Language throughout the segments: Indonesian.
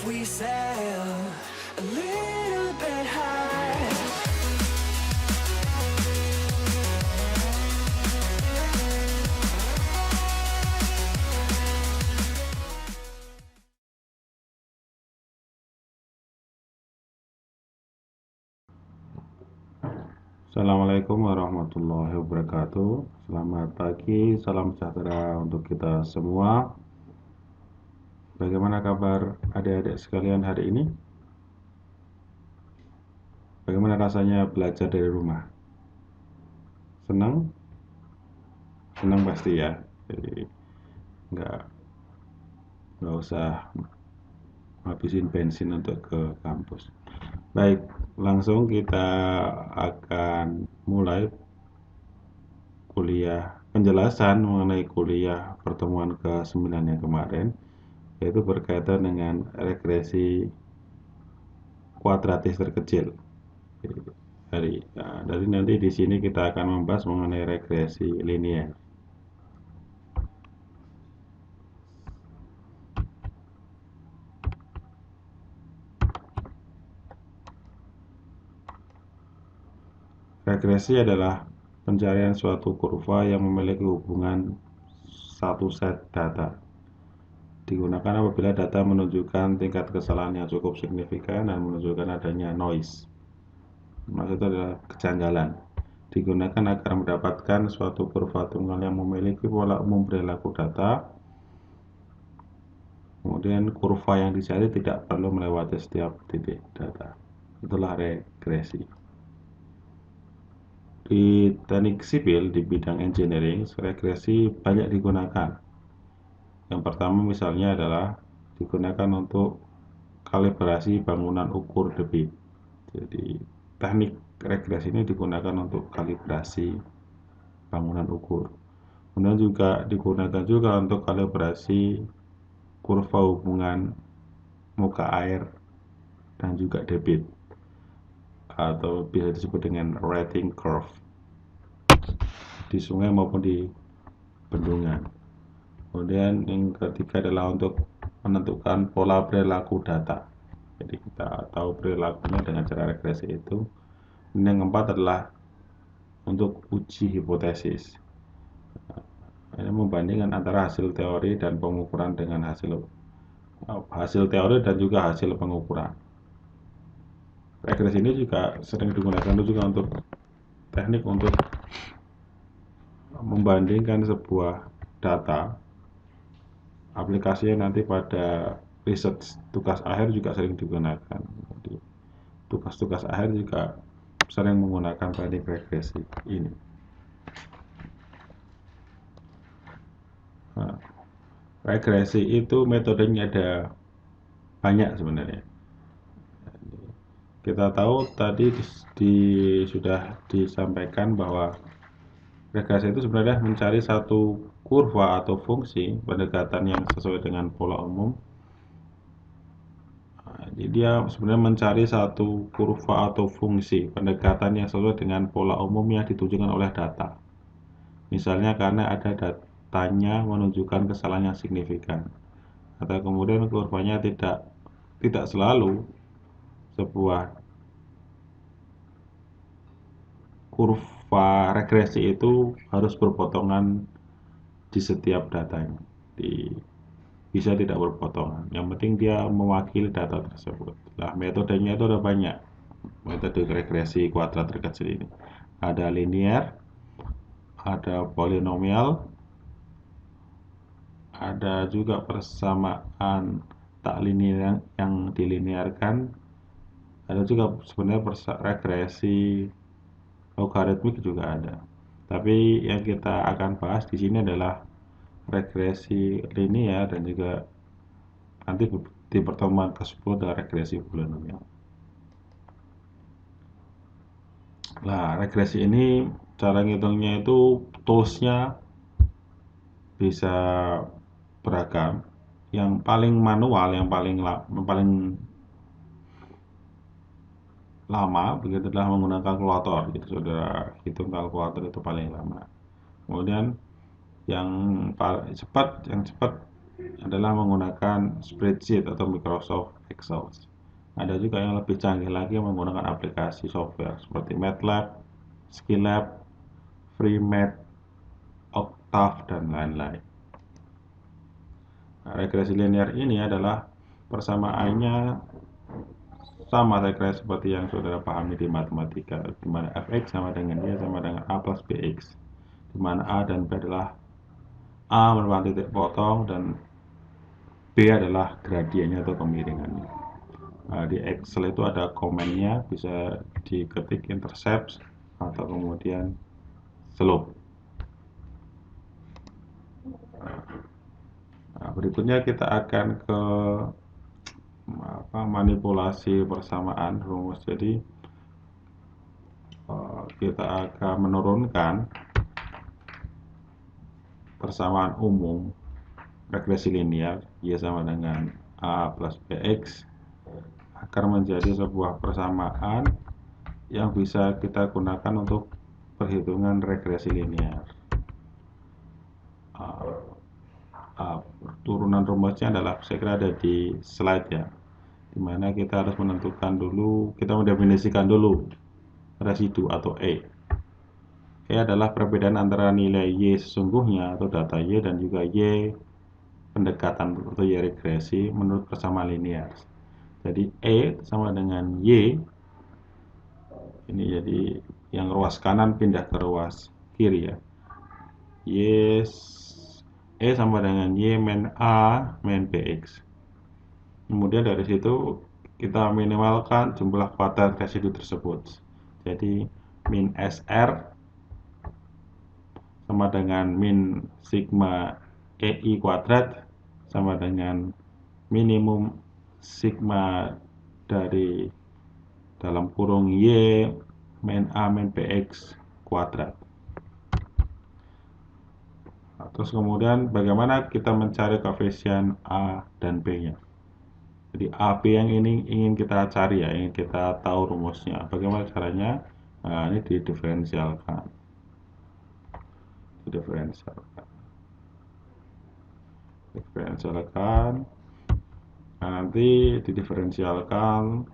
we sail a little bit high. Assalamualaikum warahmatullahi wabarakatuh. Selamat pagi, salam sejahtera untuk kita semua. Bagaimana kabar adik-adik sekalian hari ini? Bagaimana rasanya belajar dari rumah? Senang? Senang pasti ya. Jadi nggak usah habisin bensin untuk ke kampus. Baik, langsung kita akan mulai penjelasan mengenai kuliah pertemuan ke-9 yang kemarin, yaitu berkaitan dengan regresi kuadratis terkecil. Dari nanti di sini kita akan membahas mengenai regresi linier. Regresi adalah pencarian suatu kurva yang memiliki hubungan satu set data. Digunakan apabila data menunjukkan tingkat kesalahan yang cukup signifikan dan menunjukkan adanya noise. Maksudnya adalah kejanggalan. Digunakan agar mendapatkan suatu kurva tunggal yang memiliki pola umum perilaku data. Kemudian kurva yang dicari tidak perlu melewati setiap titik data. Itulah regresi. Di teknik sipil di bidang engineering, regresi banyak digunakan. Yang pertama misalnya adalah digunakan untuk kalibrasi bangunan ukur debit. Jadi teknik regresi ini digunakan untuk kalibrasi bangunan ukur. Kemudian juga digunakan juga untuk kalibrasi kurva hubungan muka air dan juga debit, atau bisa disebut dengan rating curve, di sungai maupun di bendungan. Kemudian yang ketiga adalah untuk menentukan pola perilaku data. Jadi kita tahu perilakunya dengan cara regresi itu. Dan yang keempat adalah untuk uji hipotesis. Ini membandingkan antara hasil teori dan pengukuran dengan hasil teori dan juga hasil pengukuran. Regresi ini juga sering digunakan juga untuk teknik untuk membandingkan sebuah data. Aplikasinya nanti pada research tugas akhir juga sering digunakan. Jadi, tugas-tugas akhir juga sering menggunakan teknik regresi ini. Nah, regresi itu metodenya ada banyak sebenarnya. Kita tahu tadi sudah disampaikan bahwa regresi itu sebenarnya mencari satu kurva atau fungsi pendekatan yang sesuai dengan pola umum. Jadi dia sebenarnya mencari satu kurva atau fungsi pendekatan yang sesuai dengan pola umum yang ditunjukkan oleh data. Misalnya karena ada datanya menunjukkan kesalahan yang signifikan, atau kemudian kurvanya tidak selalu sebuah kurva regresi itu harus berpotongan di setiap datanya. Bisa tidak berpotongan. Yang penting dia mewakili data tersebut. Nah, metodenya itu ada banyak. Metode regresi kuadrat terkecil ini. Ada linear, ada polinomial, ada juga persamaan tak linear yang dilinearkan, ada juga sebenarnya regresi logaritmik juga ada. Tapi yang kita akan bahas di sini adalah regresi linear dan juga nanti di pertemuan ke-10 adalah regresi polinomial. Nah, regresi ini cara ngitungnya itu toolsnya bisa beragam. Yang paling manual, yang paling lama begitu adalah menggunakan kalkulator. Gitu, saudara hitung kalkulator itu paling lama. Kemudian yang cepat adalah menggunakan spreadsheet atau Microsoft Excel. Ada juga yang lebih canggih lagi menggunakan aplikasi software seperti MATLAB, Scilab, FreeMath, Octave, dan lain-lain. Nah, regresi linear ini adalah persamaannya sama saya kira seperti yang saudara pahami di matematika, di mana fx sama dengan y sama dengan a plus bx, di mana a dan b adalah a merupakan titik potong dan b adalah gradiennya atau kemiringannya. Nah, di Excel itu ada komennya, bisa diketik intercept atau kemudian slope. Nah, berikutnya kita akan ke manipulasi persamaan rumus. Jadi kita akan menurunkan persamaan umum regresi linear y sama dengan a plus bx akan menjadi sebuah persamaan yang bisa kita gunakan untuk perhitungan regresi linear. Turunan rumusnya adalah saya kira ada di slide ya, dimana kita harus menentukan dulu, kita mendefinisikan dulu residu atau E. E adalah perbedaan antara nilai Y sesungguhnya atau data Y dan juga Y pendekatan atau Y regresi menurut persamaan linear. Jadi E sama dengan Y, ini jadi yang ruas kanan pindah ke ruas kiri ya. E sama dengan Y min A min BX. Kemudian dari situ kita minimalkan jumlah kuadrat residu tersebut. Jadi min SR sama dengan min sigma EI kuadrat sama dengan minimum sigma dari dalam kurung Y min A min BX kuadrat. Nah, terus kemudian bagaimana kita mencari koefisien A dan B nya. Jadi A, B yang ini ingin kita cari ya, ingin kita tahu rumusnya. Bagaimana caranya? Nah, ini didiferensialkan. Nah, nanti didiferensialkan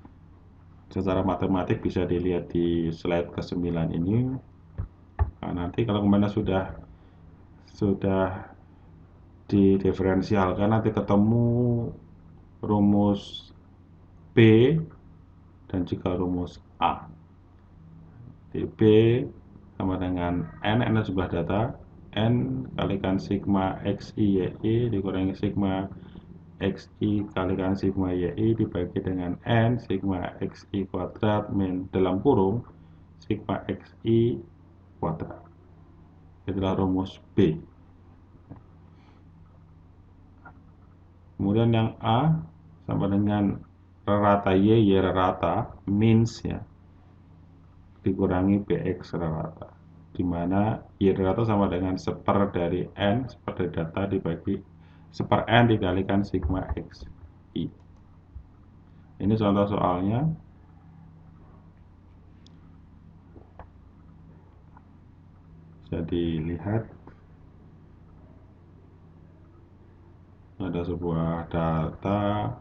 secara matematik bisa dilihat di slide ke-9 ini. Nah, nanti kalau kemana sudah didiferensialkan, nanti ketemu rumus B dan juga rumus A. Di B sama dengan N sebuah data, N kalikan sigma XI YI dikurangi sigma XI kalikan sigma YI dibagi dengan N sigma XI kuadrat min dalam kurung sigma XI kuadrat. Itulah rumus B. Kemudian yang A sama dengan rata Y rata, means ya, dikurangi BX rata, dimana Y rata sama dengan seper dari N, seper dari data dibagi seper N dikalikan sigma XI. Ini contoh soalnya. Jadi lihat ada sebuah data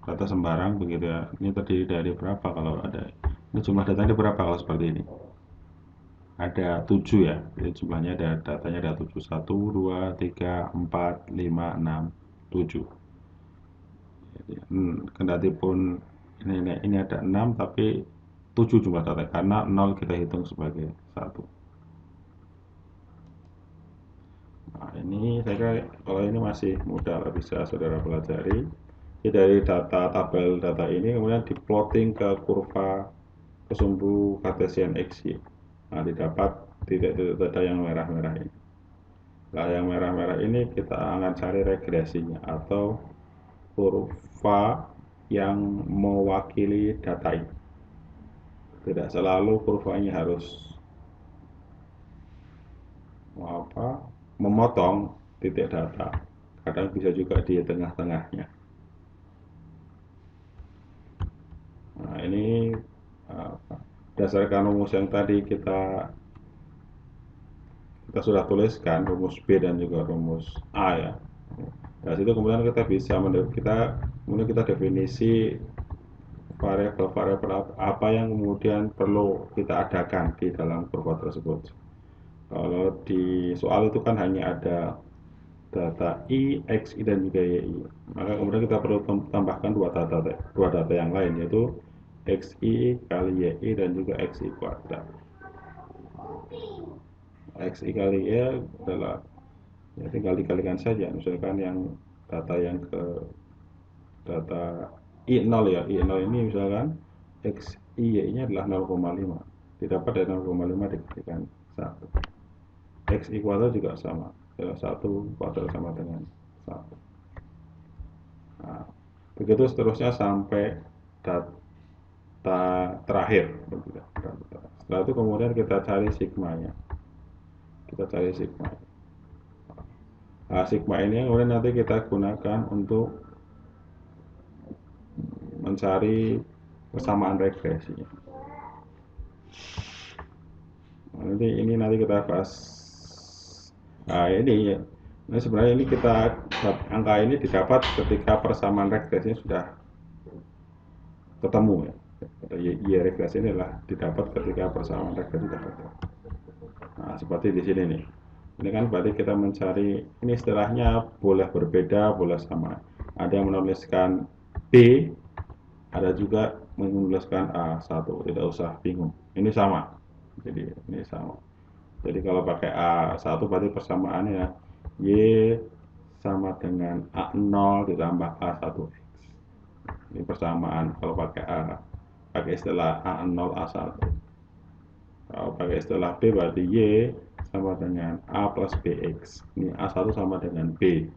sembarang begitu ya. Ini terdiri dari berapa kalau ada? Ini jumlah datanya berapa kalau seperti ini? Ada 7 ya. Jadi jumlahnya datanya ada 7. 1 2 3 4 5 6 7. Jadi, kendati pun ini ada 6 tapi 7 jumlah data karena 0 kita hitung sebagai 1. Nah, ini saya kira kalau ini masih mudah bisa saudara pelajari. Jadi dari tabel data ini kemudian diplotting ke kurva kesumbu Cartesian XY. Nah, didapat titik-titik data yang merah-merah ini. Nah, yang merah-merah ini kita akan cari regresinya atau kurva yang mewakili data ini. Tidak selalu kurvanya harus memotong titik data, kadang bisa juga di tengah-tengahnya. Nah, ini berdasarkan rumus yang tadi kita sudah tuliskan, rumus B dan juga rumus A ya. Dari situ kemudian kita bisa kemudian kita definisi variabel-variabel apa yang kemudian perlu kita adakan di dalam kurva tersebut. Kalau di soal itu kan hanya ada data I, X, I, dan juga Y, I. Maka kemudian kita perlu tambahkan dua data yang lain, yaitu XI kali YI dan juga XI kuadrat. XI kali Y adalah, ya tinggal dikalikan saja, misalkan yang data I0 ya, I0 ini misalkan XI Y nya adalah 0,5, didapat dari 0,5 dikalikan 1. XI kuadrat juga sama, 1 kuadrat sama dengan 1. Nah, begitu seterusnya sampai data terakhir. Setelah itu kemudian kita cari sigmanya. Nah, sigma ini kemudian nanti kita gunakan untuk mencari persamaan regresinya. Nah, nanti kita bahas. Nah, sebenarnya angka ini didapat ketika persamaan regresinya sudah ketemu ya. Y regresi ini adalah didapat ketika persamaan regresi sudah ketemu. Nah, seperti di sini nih. Ini kan berarti kita mencari, ini istilahnya boleh berbeda, boleh sama. Ada yang menuliskan B, ada juga menuliskan A1, tidak usah bingung. Ini sama. Jadi kalau pakai A1 berarti persamaannya Y sama dengan A0 ditambah A1X. Ini persamaan kalau pakai istilah A0 A1. Kalau pakai istilah B berarti Y sama dengan A plus BX. Ini A1 sama dengan B.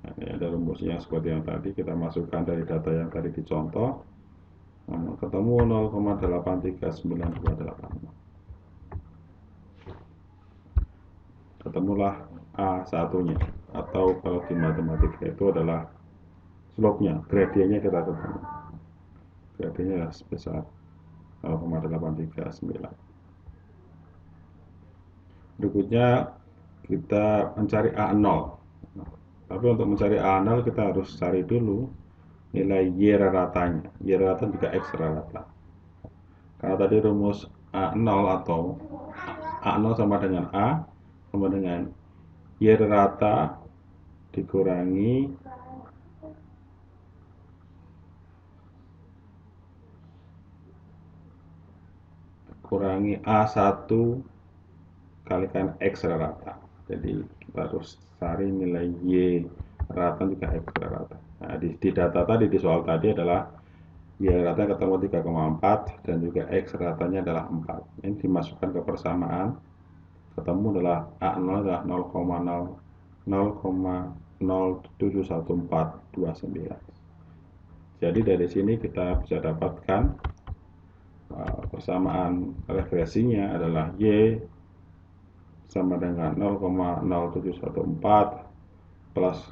Nah, ini ada rumusnya seperti yang tadi kita masukkan dari data yang tadi dicontoh. Namun ketemu 0,839286. Ketemulah A1-nya, atau kalau di matematika itu adalah slope-nya, gradiennya kita ketemu. Gradiennya adalah sebesar 0,839. Berikutnya kita mencari A0. Tapi untuk mencari A0 kita harus cari dulu nilai Y ratanya. Y rata juga X rata. Karena tadi rumus A0 atau A0 sama dengan A sama dengan Y rata dikurangi A1 kalikan X rata. Jadi kita harus cari nilai Y rata juga X rata. Nah, di data tadi, di soal tadi adalah Y rata ketemu 3,4 dan juga X ratanya adalah 4. Ini dimasukkan ke persamaan, ketemu adalah A0 adalah 0,0071429. Jadi dari sini kita bisa dapatkan persamaan regresinya adalah Y sama dengan 0,0714 plus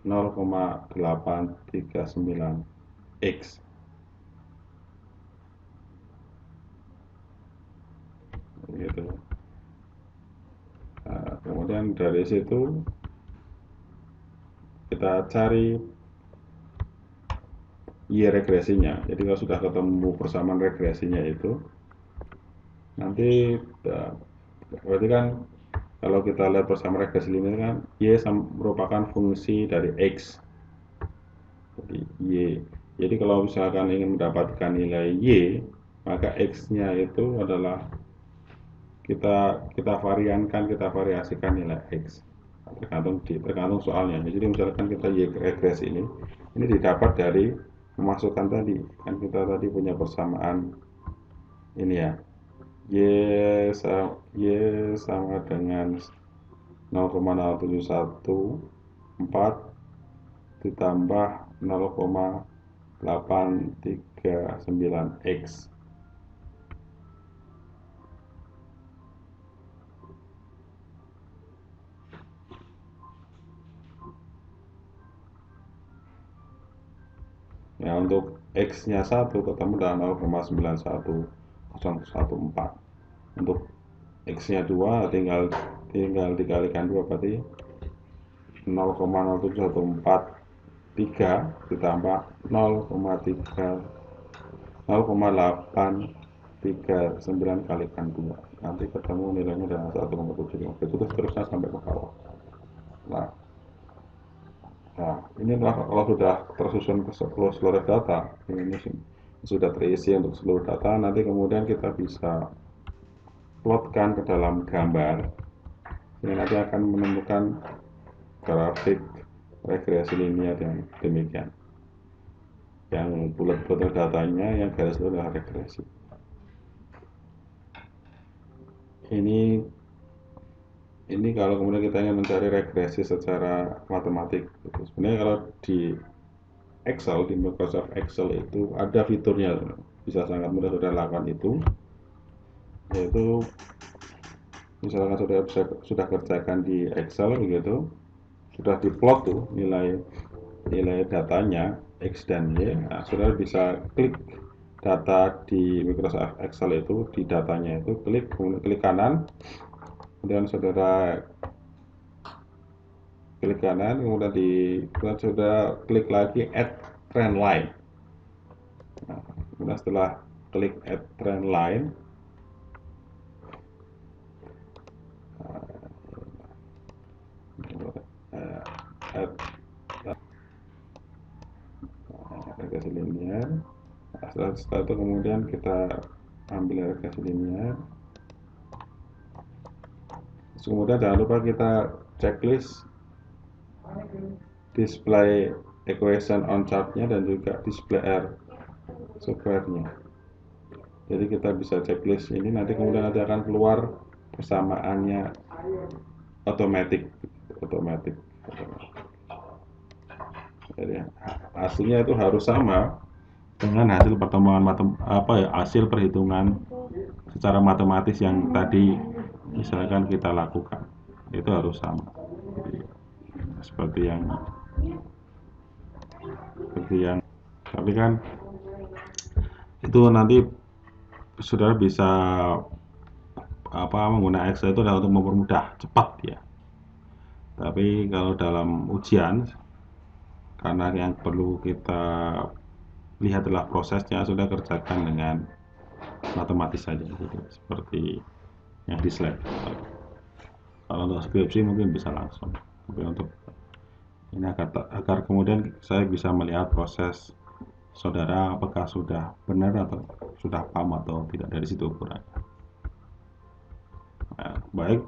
0,839X. Gitu. Nah, kemudian dari situ kita cari Y regresinya. Jadi kalau sudah ketemu persamaan regresinya itu, nanti berarti kan kalau kita lihat persamaan regresi linear kan Y merupakan fungsi dari X. Jadi Y. Jadi kalau misalkan ingin mendapatkan nilai Y, maka X-nya itu adalah kita variasikan nilai X. Tergantung soalnya. Jadi misalkan kita Y regresi ini didapat dari memasukkan tadi, kan kita tadi punya persamaan ini ya, Y sama dengan 0,0714 ditambah 0,839X. Ya, untuk X-nya 1 ketemu dengan 0,91014. Untuk X-nya 2 tinggal dikalikan 2 berarti 0,07143 ditambah 0,839 kalikan 2, nanti ketemu nilainya dengan 1,75. Itu seterusnya sampai ke bawah. Nah, ini kalau sudah tersusun ke seluruh data, ini sudah terisi untuk seluruh data, nanti kemudian kita bisa plotkan ke dalam gambar. Ini nanti akan menemukan grafik regresi linear yang demikian. Yang bulat-bulat datanya, yang garis itu adalah regresi. Ini kalau kemudian kita ingin mencari regresi secara matematik, sebenarnya kalau di Excel, di Microsoft Excel itu ada fiturnya, bisa sangat mudah sudah lakukan itu, yaitu misalkan sudah kerjakan di Excel begitu, sudah diplot tuh nilai datanya X dan Y. Nah, saudara bisa klik data di Microsoft Excel itu, di datanya itu kemudian klik kanan, kemudian saudara klik kanan, kemudian saudara klik lagi add trend line. Nah, kemudian setelah klik add trend line, regresi linear. Nah, setelah itu kemudian kita ambil regresi linear. Kemudian jangan lupa kita checklist display equation on chartnya dan juga display R square-nya. Jadi kita bisa checklist ini, nanti kemudian akan keluar persamaannya otomatis. Jadi hasilnya itu harus sama dengan hasil pertemuan hasil perhitungan secara matematis yang tadi misalkan kita lakukan, itu harus sama. Jadi, seperti yang tapi kan itu nanti saudara bisa menggunakan Excel itu adalah untuk mempermudah, cepat ya. Tapi kalau dalam ujian, karena yang perlu kita lihat adalah prosesnya, sudah kerjakan dengan matematis saja gitu, seperti yang di slide. Kalau untuk skripsi mungkin bisa langsung, tapi untuk ini agar kemudian saya bisa melihat proses saudara apakah sudah benar atau sudah paham atau tidak dari situ ukurannya. Nah, baik,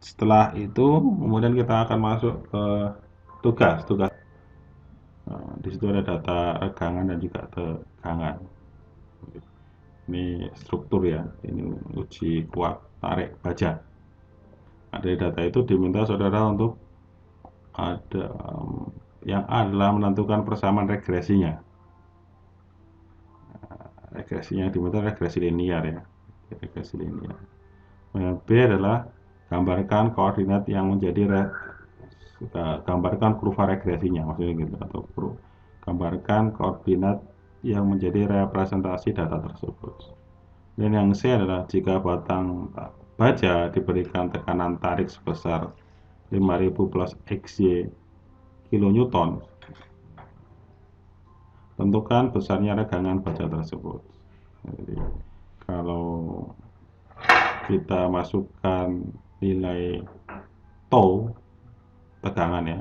setelah itu kemudian kita akan masuk ke tugas. Nah, di situ ada data regangan dan juga tegangan. Ini struktur ya, ini uji kuat tarik baja. Nah, dari data itu diminta saudara untuk yang A adalah menentukan persamaan regresinya. Regresinya yang diminta regresi linear ya, regresi linear. B adalah gambarkan koordinat yang menjadi gambarkan kurva regresinya, maksudnya gitu, atau gambarkan koordinat yang menjadi representasi data tersebut. Dan yang C adalah jika batang baja diberikan tekanan tarik sebesar 5000 plus XY kilonewton, tentukan besarnya regangan baja tersebut. Jadi kalau kita masukkan nilai tau tegangan ya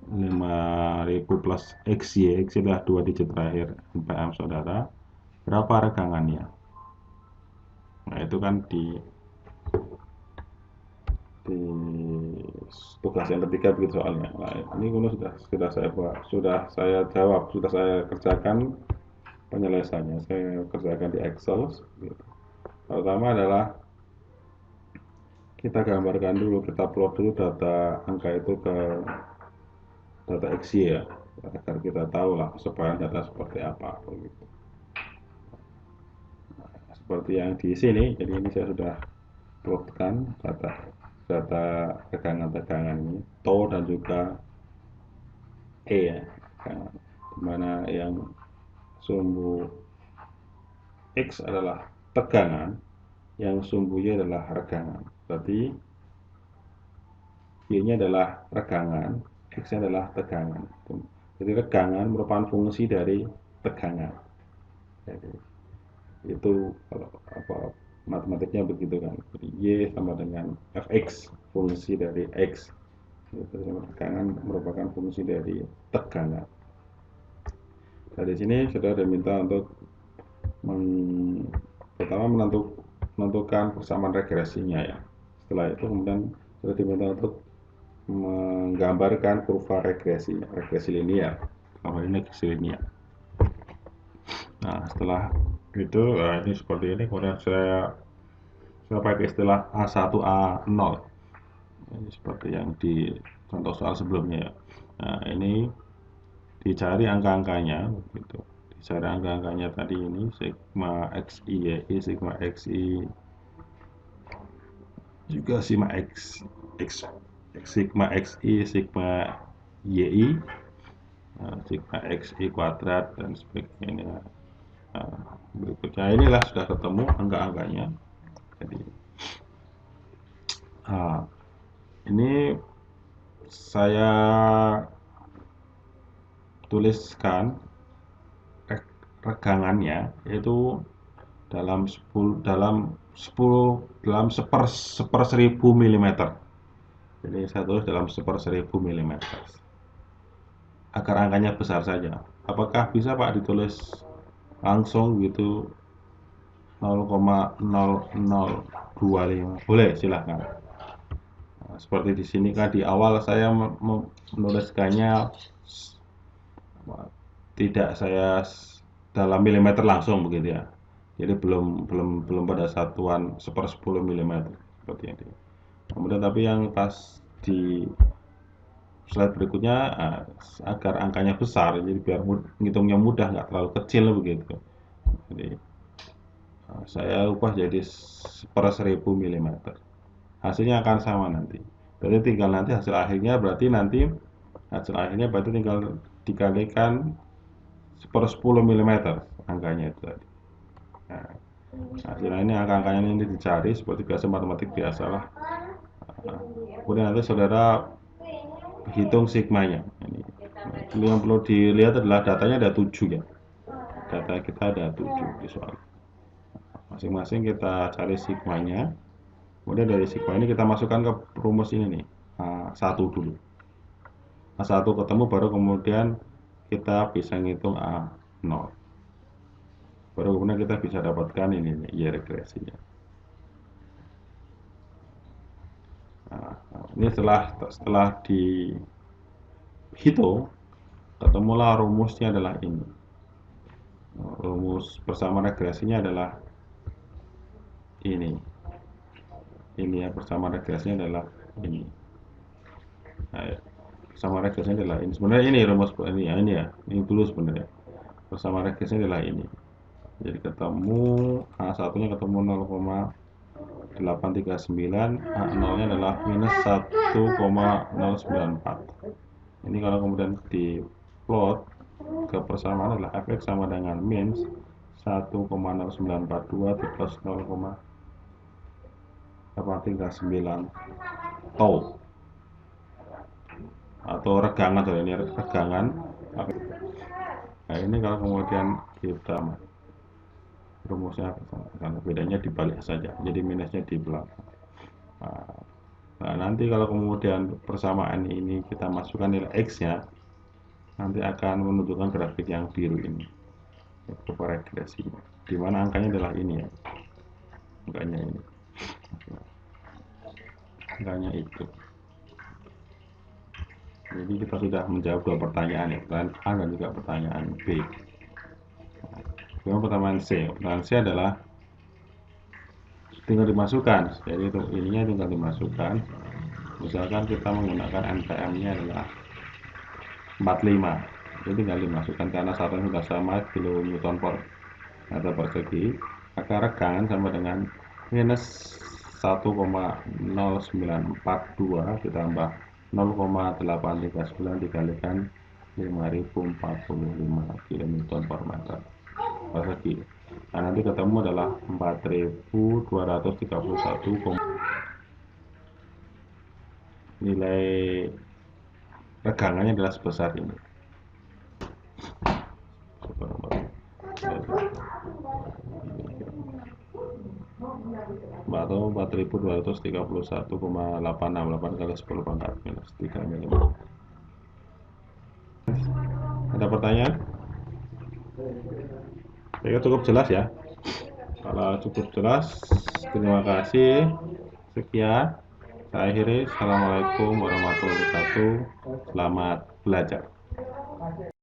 5000 plus XY adalah 2 digit terakhir MPM saudara, berapa regangannya? Nah, itu kan di tugas yang ketiga begitu soalnya. Nah, ini sudah saya jawab, sudah saya kerjakan penyelesaiannya, saya kerjakan di Excel gitu. Pertama adalah kita gambarkan dulu, kita plot dulu data angka itu ke data XY ya, agar kita tahu lah persebaran data seperti apa begitu. Nah, seperti yang di sini, jadi ini saya sudah plotkan data tegangan ini, tau dan juga E ya, dimana yang sumbu X adalah tegangan, yang sumbu Y adalah regangan. Berarti Y-nya adalah regangan, X-nya adalah tegangan. Jadi regangan merupakan fungsi dari tegangan. Jadi itu kalau apa matematiknya begitu kan. Jadi Y sama dengan Fx, fungsi dari X. Itu tegangan merupakan fungsi dari tegangan. Nah, di sini sudah diminta untuk pertama menentukan persamaan regresinya ya. Setelah itu kemudian sudah diminta untuk menggambarkan kurva regresi linear. Kalau ini regresi linear. Nah, setelah itu ini seperti ini, kemudian saya pakai istilah A1 A0. Ini seperti yang di contoh soal sebelumnya ya. Nah, ini dicari angka-angkanya gitu. Dicari angka-angkanya tadi ini sigma xi y, sigma xi juga sigma sigma xi, sigma yi, sigma xi kuadrat dan sebagainya. Nah, berikutnya inilah sudah ketemu angka-angkanya. Jadi ini saya tuliskan regangannya yaitu dalam 1000 mm. Jadi saya tulis dalam 1000 mm agar angkanya besar saja. Apakah bisa Pak ditulis langsung gitu 0,0025? Boleh, silahkan. Nah, seperti di sini kan di awal saya menuliskannya tidak saya dalam milimeter langsung begitu ya. Jadi belum pada satuan 1/10 mm seperti ini. Kemudian tapi yang pas di slide berikutnya agar angkanya besar, jadi biar ngitungnya mudah, nggak terlalu kecil begitu. Jadi saya ubah jadi 1/1000 mm. Hasilnya akan sama nanti. Berarti tinggal nanti hasil akhirnya berarti tinggal dikalikan 1/10 mm angkanya itu tadi. Nah, hasilnya ini angka-angkanya ini dicari seperti biasa matematik biasa lah. Kemudian nanti saudara hitung sigmanya. Ini yang perlu dilihat adalah datanya ada 7 ya. Data kita ada 7 di soal. Masing-masing kita cari sigmanya. Kemudian dari sigma ini kita masukkan ke rumus ini nih. A1 dulu. A1 ketemu baru kemudian kita bisa ngitung A0. Baru kemudian kita bisa dapatkan ini nih, Y regresinya. Nah, ini setelah dihitung, ketemulah rumusnya adalah ini. Rumus persamaan regresinya adalah ini. Ini ya, persamaan regresinya adalah ini. Nah, ya. Persamaan regresinya adalah ini. Sebenarnya ini rumus ini ya. Ini dulu sebenarnya. Persamaan regresinya adalah ini. Jadi ketemu A1-nya ketemu 0,839, A0-nya adalah minus 1,094. Ini kalau kemudian di plot ke persamaan adalah fx sama dengan min 1,0942 plus 0,839 tau atau regangan. Ini regangan. Nah, ini kalau kemudian kita rumusnya karena bedanya dibalik saja, jadi minusnya di belakang. Nah, nanti kalau kemudian persamaan ini kita masukkan nilai x nya, nanti akan menunjukkan grafik yang biru ini, kurva regresinya, di mana angkanya adalah ini ya, angkanya ini, angkanya itu. Jadi kita sudah menjawab dua pertanyaan ya, pertanyaan A dan juga pertanyaan B. Kemudian pertanyaan C. Pertanyaan C adalah tinggal dimasukkan. Jadi untuk ininya tinggal dimasukkan. Misalkan kita menggunakan NPM-nya adalah 45. Jadi tinggal dimasukkan karena satunya sudah sama kilonewton per meter persegi. Maka regangan sama dengan minus 1,0942 ditambah 0,839 dikalikan 5045 kilonewton per meter persegi. Nah, nanti ketemu adalah 4231,5 nilai regangannya adalah sebesar ini. Atau 4231,868 kali 10 pangkat minus 3 mm. Ada pertanyaan? Saya cukup jelas ya. Kalau cukup jelas, terima kasih. Sekian. Saya akhiri. Assalamualaikum warahmatullahi wabarakatuh. Selamat belajar.